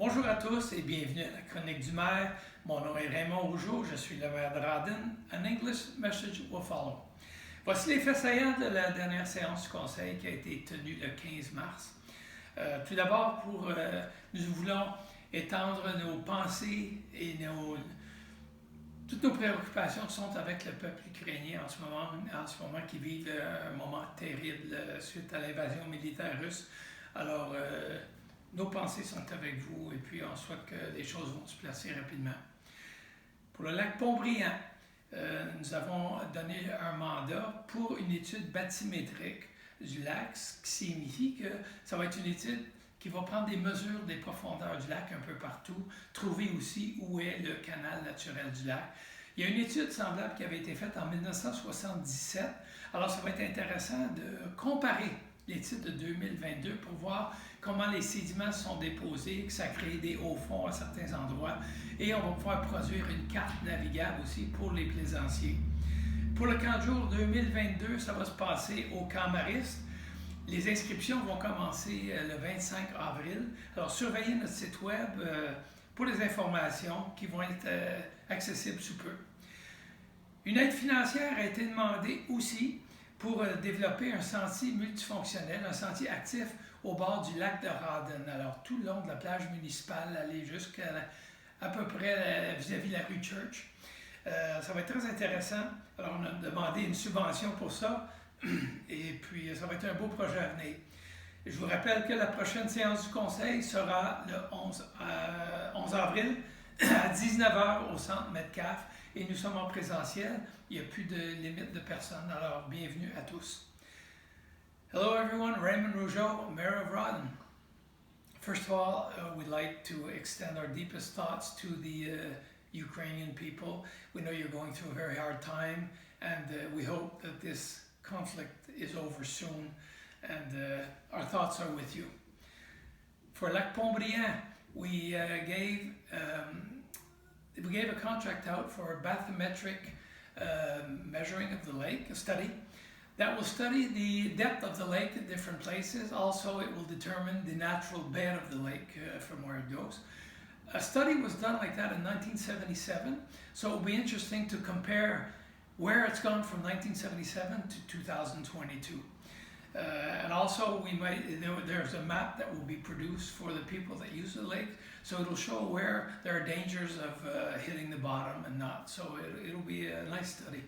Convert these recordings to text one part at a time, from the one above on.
Bonjour à tous et bienvenue à la Chronique du maire. Mon nom est Raymond Rougeau, je suis le maire de Rawdon. An English message will follow. Voici les faits saillants de la dernière séance du Conseil qui a été tenue le 15 mars. Tout d'abord, nous voulons étendre nos pensées et toutes nos préoccupations sont avec le peuple ukrainien en ce moment qui vit un moment terrible suite à l'invasion militaire russe. Alors, nos pensées sont avec vous et puis on souhaite que les choses vont se placer rapidement. Pour le lac Pont-Brillant, nous avons donné un mandat pour une étude bathymétrique du lac, ce qui signifie que ça va être une étude qui va prendre des mesures des profondeurs du lac un peu partout, trouver aussi où est le canal naturel du lac. Il y a une étude semblable qui avait été faite en 1977, alors ça va être intéressant de comparer l'étude de 2022 pour voir comment les sédiments sont déposés, que ça crée des hauts fonds à certains endroits, et on va pouvoir produire une carte navigable aussi pour les plaisanciers. Pour le camp de jour 2022, ça va se passer au camp Mariste. Les inscriptions vont commencer le 25 avril. Alors, surveillez notre site web pour les informations qui vont être accessibles sous peu. Une aide financière a été demandée aussi pour développer un sentier multifonctionnel, un sentier actif au bord du lac de Rawdon. Alors, tout le long de la plage municipale, aller jusqu'à à peu près vis-à-vis la rue Church. Ça va être très intéressant. Alors, on a demandé une subvention pour ça. Et puis, ça va être un beau projet à venir. Je vous rappelle que la prochaine séance du Conseil sera le 11 avril à 19h au Centre Metcalfe. Et nous sommes en présentiel. Il n'y a plus de limite de personnes. Alors, bienvenue à tous. Hello everyone, Raymond Rougeau, Mayor of Rawdon. First of all, we'd like to extend our deepest thoughts to the Ukrainian people. We know you're going through a very hard time, and we hope that this conflict is over soon, and our thoughts are with you. For Lac Pont-Brillant, we gave a contract out for a bathymetric measuring of the lake, a study that will study the depth of the lake at different places. Also, it will determine the natural bed of the lake from where it goes. A study was done like that in 1977, so it will be interesting to compare where it's gone from 1977 to 2022. And also, there's a map that will be produced for the people that use the lake, so it'll show where there are dangers of hitting the bottom and not. So it'll be a nice study.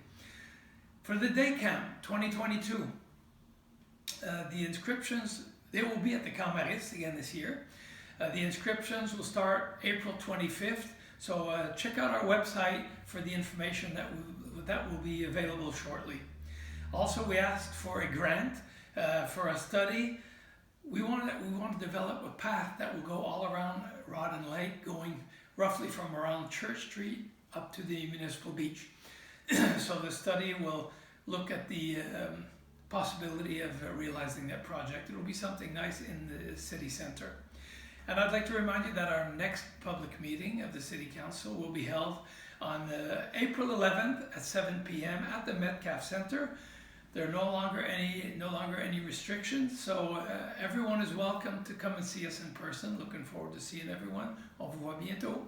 For the day camp 2022, the inscriptions, they will be at the Camp Mariste again this year. The inscriptions will start April 25th, so check out our website for the information that will be available shortly. Also, we asked for a grant for a study. We want to develop a path that will go all around Rawdon Lake, going roughly from around Church Street up to the municipal beach. So the study will look at the possibility of realizing that project. It will be something nice in the city center. And I'd like to remind you that our next public meeting of the City Council will be held on April 11th at 7 p.m. at the Metcalfe Center. There are no longer any restrictions, so everyone is welcome to come and see us in person. Looking forward to seeing everyone. Au revoir bientôt.